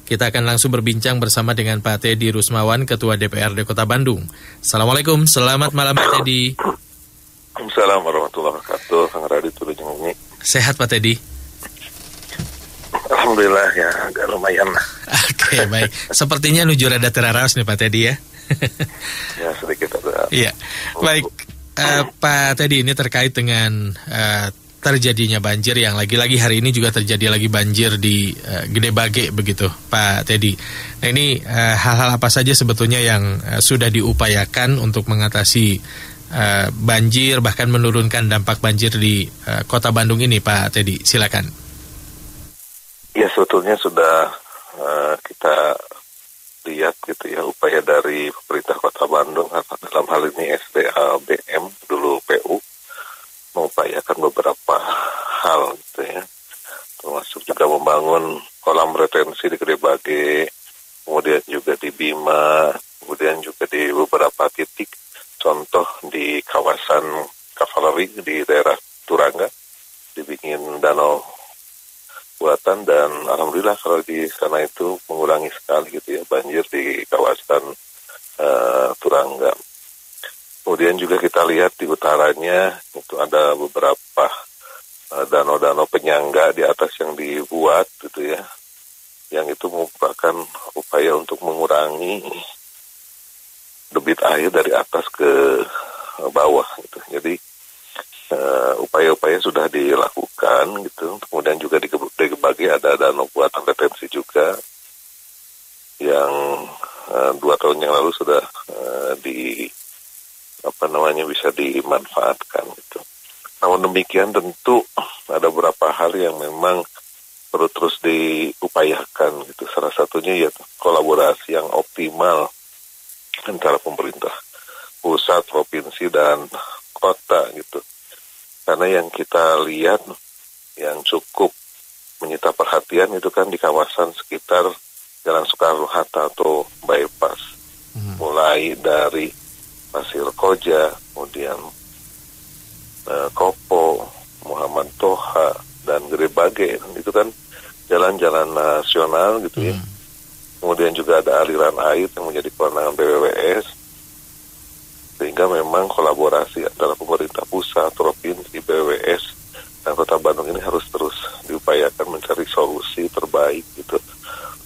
Kita akan langsung berbincang bersama dengan Pak Teddy Rusmawan, Ketua DPRD Kota Bandung. Assalamualaikum, selamat malam Pak Teddy. Assalamualaikum warahmatullahi wabarakatuh. Kang Radit Tulunjungi. Sehat Pak Teddy? Alhamdulillah ya, agak lumayan lah. Oke, baik. Sepertinya nuju rada teraraos nih Pak Teddy ya. Ya, sedikit ada. Iya, baik. Pak Teddy, ini terkait dengan terjadinya banjir yang lagi-lagi hari ini juga terjadi lagi banjir di Gede Bage begitu Pak Teddy. Nah ini hal-hal apa saja sebetulnya yang sudah diupayakan untuk mengatasi banjir bahkan menurunkan dampak banjir di Kota Bandung ini Pak Teddy, silakan. Ya sebetulnya sudah kita lihat gitu ya upaya dari pemerintah Kota Bandung dalam hal ini SDA-BM dulu PU mengupayakan beberapa hal gitu ya, termasuk juga membangun kolam retensi di Gede Bage, kemudian juga di Bima, kemudian juga di beberapa titik, contoh di kawasan Kavaleri di daerah Turangga, dibikin danau buatan, dan alhamdulillah kalau di sana itu mengurangi sekali gitu ya banjir di kawasan Turangga. Kemudian juga kita lihat di utaranya itu ada beberapa danau-danau penyangga di atas yang dibuat gitu ya, yang itu merupakan upaya untuk mengurangi debit air dari atas ke bawah gitu. Jadi upaya-upaya sudah dilakukan gitu. Kemudian juga di Gede Bage ada danau buatan retensi juga yang 2 tahun yang lalu sudah bisa dimanfaatkan gitu. Namun demikian tentu ada beberapa hal yang memang perlu terus diupayakan gitu. Salah satunya ya kolaborasi yang optimal antara pemerintah pusat, provinsi, dan kota gitu. Karena yang kita lihat yang cukup menyita perhatian itu kan di kawasan sekitar Jalan Soekarno-Hatta atau bypass. Mulai dari Pasir Koja, kemudian Kopo, Muhammad Toha, dan Gede Bage. Itu kan jalan-jalan nasional gitu ya. Kemudian juga ada aliran air yang menjadi kewenangan BWWS. Sehingga memang kolaborasi antara pemerintah pusat, provinsi, BWWS, dan Kota Bandung ini harus terus diupayakan mencari solusi terbaik gitu.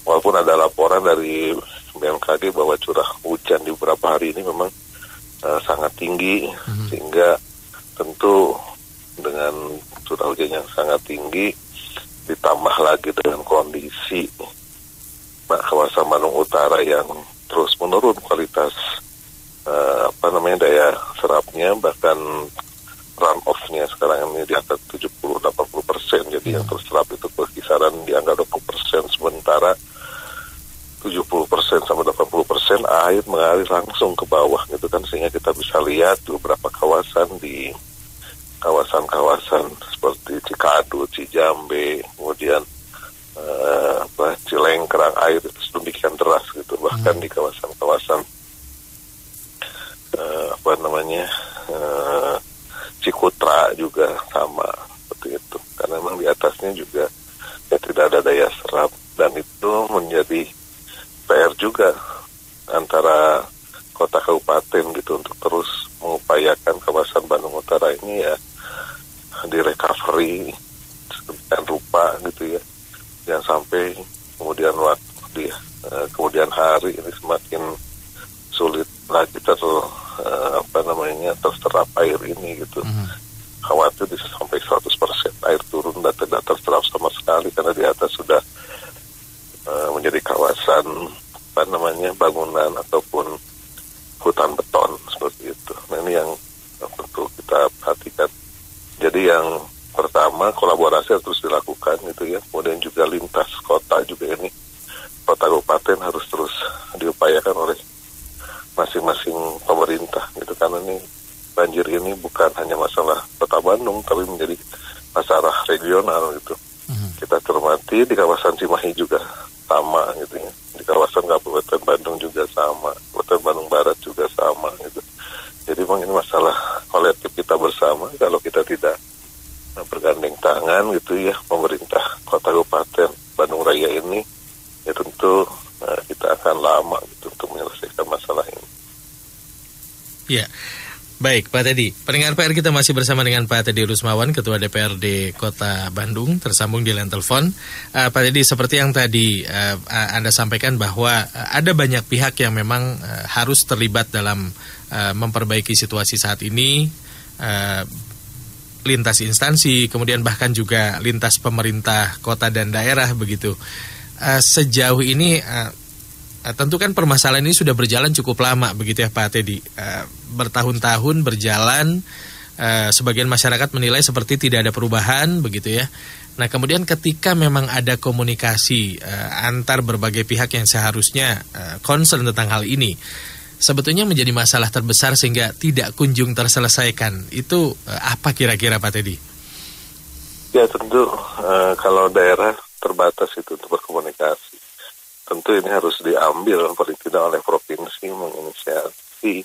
Walaupun ada laporan dari BMKG bahwa curah hujan di beberapa hari ini memang sangat tinggi, sehingga tentu dengan curah hujan yang sangat tinggi ditambah lagi dengan kondisi kawasan Bandung Utara yang terus menurun kualitas daya serapnya, bahkan run off-nya sekarang ini di atas 70-80%. Jadi yang terserap itu berkisaran di angka 20%, sementara 70% sampai 80% air mengalir langsung ke bawah gitu kan, sehingga kita bisa lihat beberapa kawasan di kawasan-kawasan seperti Cikadu, Cijambe, kemudian Cilengkrang, air itu sedemikian deras gitu. Bahkan di kawasan-kawasan Cikutra juga sama seperti itu, karena memang di atasnya juga ya tidak ada daya serap, dan itu menjadi PR juga antara kota kabupaten gitu untuk terus mengupayakan kawasan Bandung Utara ini ya di recovery sedemikian rupa gitu ya, jangan sampai kemudian kemudian hari ini semakin sulit lagi terserap air ini gitu. Khawatir bisa sampai 100% air turun dan tidak terserap sama sekali karena di atas sudah menjadi kawasan bangunan ataupun hutan beton seperti itu. Nah ini yang perlu kita perhatikan. Jadi yang pertama kolaborasi harus dilakukan gitu ya. Kemudian juga lintas kota juga ini, kota kabupaten harus terus diupayakan oleh masing-masing pemerintah gitu, karena ini banjir ini bukan hanya masalah Kota Bandung tapi menjadi masalah regional gitu. Kita cermati di kawasan Cimahi juga sama gitu ya, di kawasan Kabupaten Bandung juga sama, Kabupaten Bandung Barat juga sama gitu. Jadi memang ini masalah kolektif kita bersama. Kalau kita tidak bergandeng tangan gitu ya, pemerintah Kota Kabupaten Bandung Raya ini ya tentu kita akan lama gitu untuk menyelesaikan masalah ini. Ya, baik Pak Teddy. Pendengar PR kita masih bersama dengan Pak Teddy Rusmawan, Ketua DPRD Kota Bandung, tersambung di line telepon. Pak Teddy, seperti yang tadi Anda sampaikan bahwa ada banyak pihak yang memang harus terlibat dalam memperbaiki situasi saat ini, lintas instansi, kemudian bahkan juga lintas pemerintah kota dan daerah begitu. Sejauh ini tentu kan permasalahan ini sudah berjalan cukup lama begitu ya Pak Teddy, bertahun-tahun berjalan, sebagian masyarakat menilai seperti tidak ada perubahan begitu ya. Nah kemudian ketika memang ada komunikasi antar berbagai pihak yang seharusnya concern tentang hal ini, sebetulnya menjadi masalah terbesar sehingga tidak kunjung terselesaikan. Itu apa kira-kira Pak Teddy? Ya tentu kalau daerah terbatas itu untuk berkomunikasi. Tentu ini harus diambil paling tidak oleh provinsi, menginisiasi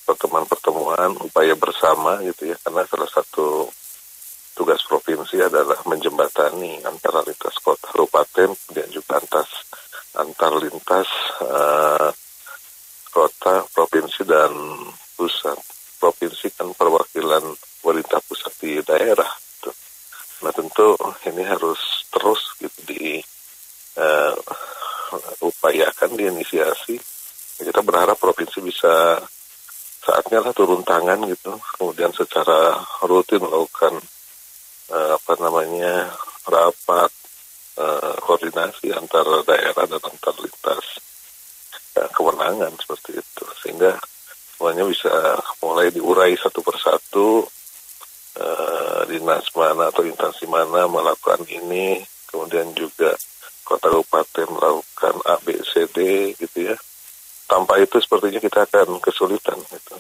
pertemuan-pertemuan, upaya bersama gitu ya, karena salah satu tugas provinsi adalah menjembatani antara lintas kota, kabupaten, kemudian juga antar lintas kota, provinsi dan pusat. Provinsi kan perwakilan pemerintah pusat di daerah. Gitu. Nah tentu ini harus terus gitu upayakan, diinisiasi. Kita berharap provinsi bisa saatnya lah turun tangan gitu, kemudian secara rutin melakukan rapat koordinasi antara daerah dan antar lintas kewenangan seperti itu, sehingga semuanya bisa mulai diurai satu persatu, dinas mana atau instansi mana melakukan ini, kemudian juga kota kabupaten melakukan A, B, C, D gitu ya. Tanpa itu sepertinya kita akan kesulitan gitu.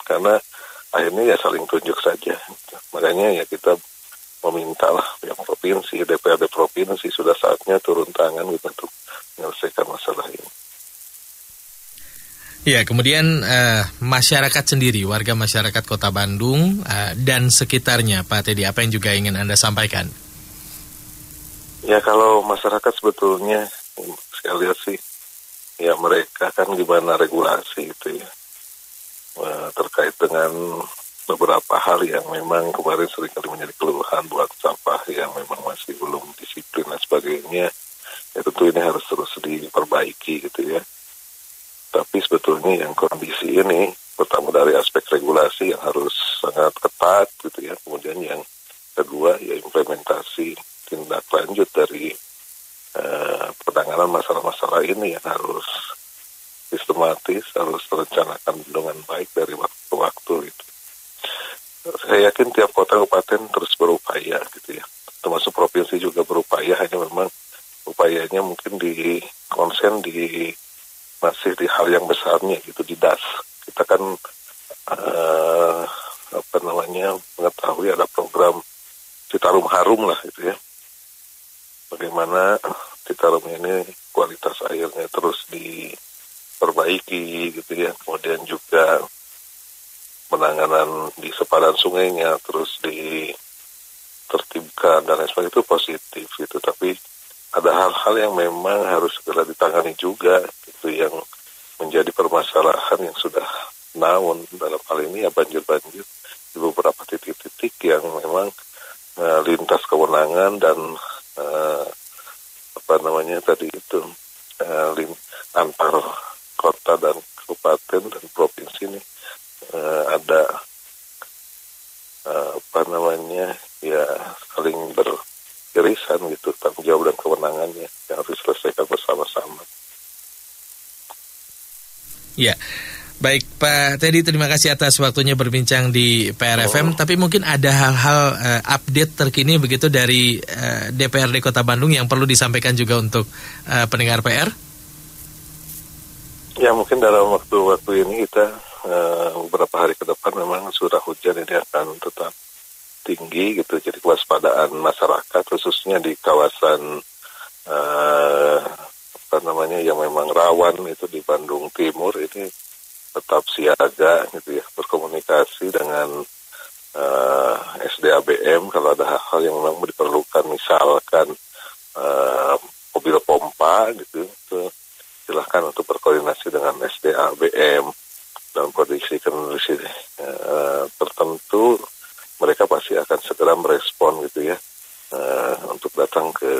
Karena akhirnya ya saling tunjuk saja gitu. Makanya ya kita memintalah yang provinsi, DPRD provinsi sudah saatnya turun tangan gitu untuk menyelesaikan masalah ini. Ya, kemudian masyarakat sendiri, warga masyarakat Kota Bandung dan sekitarnya, Pak Teddy, apa yang juga ingin Anda sampaikan? Ya kalau masyarakat sebetulnya saya lihat sih ya mereka kan gimana regulasi itu ya terkait dengan beberapa hal yang memang kemarin seringkali menjadi keluhan, buat sampah yang memang masih belum disiplin dan sebagainya, ya tentu ini harus terus diperbaiki gitu ya. Tapi sebetulnya yang kondisi ini pertama dari aspek regulasi yang harus sangat ketat gitu ya, kemudian yang kedua ya implementasi tindak lanjut dari penanganan masalah-masalah ini yang harus sistematis, harus direncanakan dengan baik dari waktu ke waktu gitu. Saya yakin tiap kota kabupaten terus berupaya gitu ya, termasuk provinsi juga berupaya, hanya memang upayanya mungkin masih di hal yang besarnya gitu, di DAS. Kita kan mengetahui ada program Citarum Harum lah gitu ya. Bagaimana Citarum ini kualitas airnya terus diperbaiki gitu ya. Kemudian juga penanganan di sepadan sungainya terus ditertibkan dan lain sebagainya, itu positif gitu. Tapi ada hal-hal yang memang harus segera ditangani juga gitu, yang menjadi permasalahan yang sudah naun dalam hal ini ya banjir-banjir di beberapa titik-titik yang memang lintas kewenangan dan antar kota dan kabupaten dan provinsi ini ada saling beririsan gitu, tanggung jawab dan kewenangannya yang harus diselesaikan bersama-sama. Ya, baik Pak Teddy, terima kasih atas waktunya berbincang di PRFM. Tapi mungkin ada hal-hal update terkini begitu dari DPRD Kota Bandung yang perlu disampaikan juga untuk pendengar PR? Ya mungkin dalam waktu-waktu ini kita beberapa hari ke depan memang curah hujan ini akan tetap tinggi gitu, jadi kewaspadaan masyarakat khususnya di kawasan yang memang rawan itu di Bandung Timur ini tetap siaga gitu ya, berkomunikasi dengan SDABM kalau ada hal-hal yang memang diperlukan, misalkan mobil pompa gitu bahkan untuk berkoordinasi dengan SDA BM dalam kondisi tertentu, mereka pasti akan segera merespon gitu ya, untuk datang ke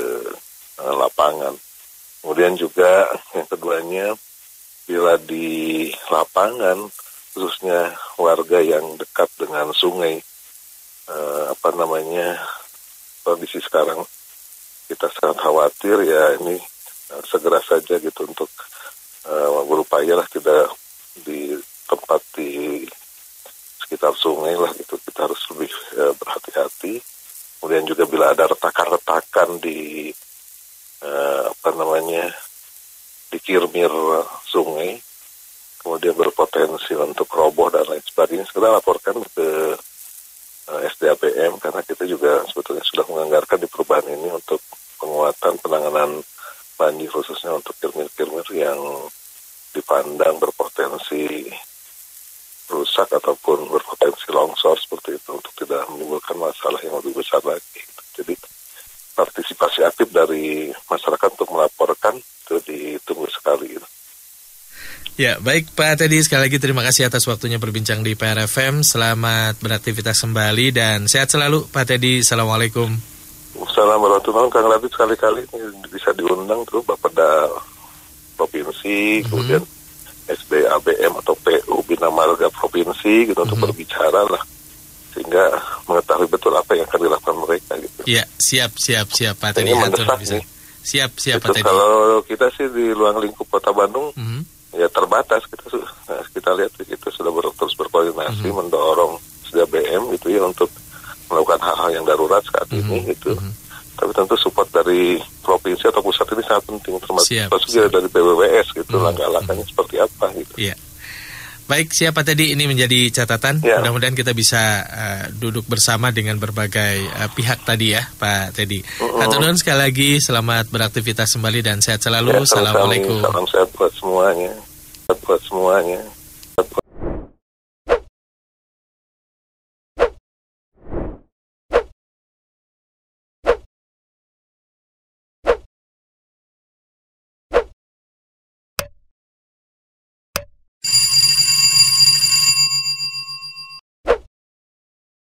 lapangan. Kemudian juga yang keduanya, bila di lapangan khususnya warga yang dekat dengan sungai, kondisi sekarang kita sangat khawatir ya, ini segera saja gitu untuk berupaya lah tidak di tempat di sekitar sungai lah gitu, kita harus lebih berhati-hati. Kemudian juga bila ada retakan-retakan di di kirmir sungai, kemudian berpotensi untuk roboh dan lain sebagainya, segera laporkan ke SDAPM, karena kita juga sebetulnya sudah menganggarkan di perubahan ini untuk penguatan penanganan banjir, khususnya untuk kirmir-kirmir yang dipandang berpotensi rusak ataupun berpotensi longsor seperti itu, untuk tidak menimbulkan masalah yang lebih besar lagi. Jadi partisipasi aktif dari masyarakat untuk melaporkan itu ditunggu sekali. Ya, baik Pak Teddy, sekali lagi terima kasih atas waktunya berbincang di PRFM. Selamat beraktivitas kembali dan sehat selalu Pak Teddy. Assalamualaikum. Assalamualaikum warahmatullahi wabarakatuh. Kang Labib sekali-kali bisa diundang tuh Bapeda Provinsi, kemudian SDABM atau PU Bina Marga Provinsi gitu, untuk berbicara lah, sehingga mengetahui betul apa yang akan dilakukan mereka gitu. Iya, siap Pak Teddy. Ini mendesak nih. Siap Pak Teddy. Kalau kita sih di ruang lingkup Kota Bandung, ya terbatas, kita lihat kita sudah terus berkoordinasi mendorong SDABM gitu ya untuk melakukan hal-hal yang darurat saat ini gitu. Tapi tentu support dari provinsi atau pusat ini sangat penting, termasuk juga dari PWWS gitu, langkah-langkahnya seperti apa gitu. Iya. Baik, siapa tadi ini menjadi catatan. Ya. Mudah-mudahan kita bisa duduk bersama dengan berbagai pihak tadi ya, Pak Teddy. Hatur nuhun sekali lagi, selamat beraktivitas kembali dan sehat selalu. Ya, Assalamualaikum. Salam sehat buat semuanya.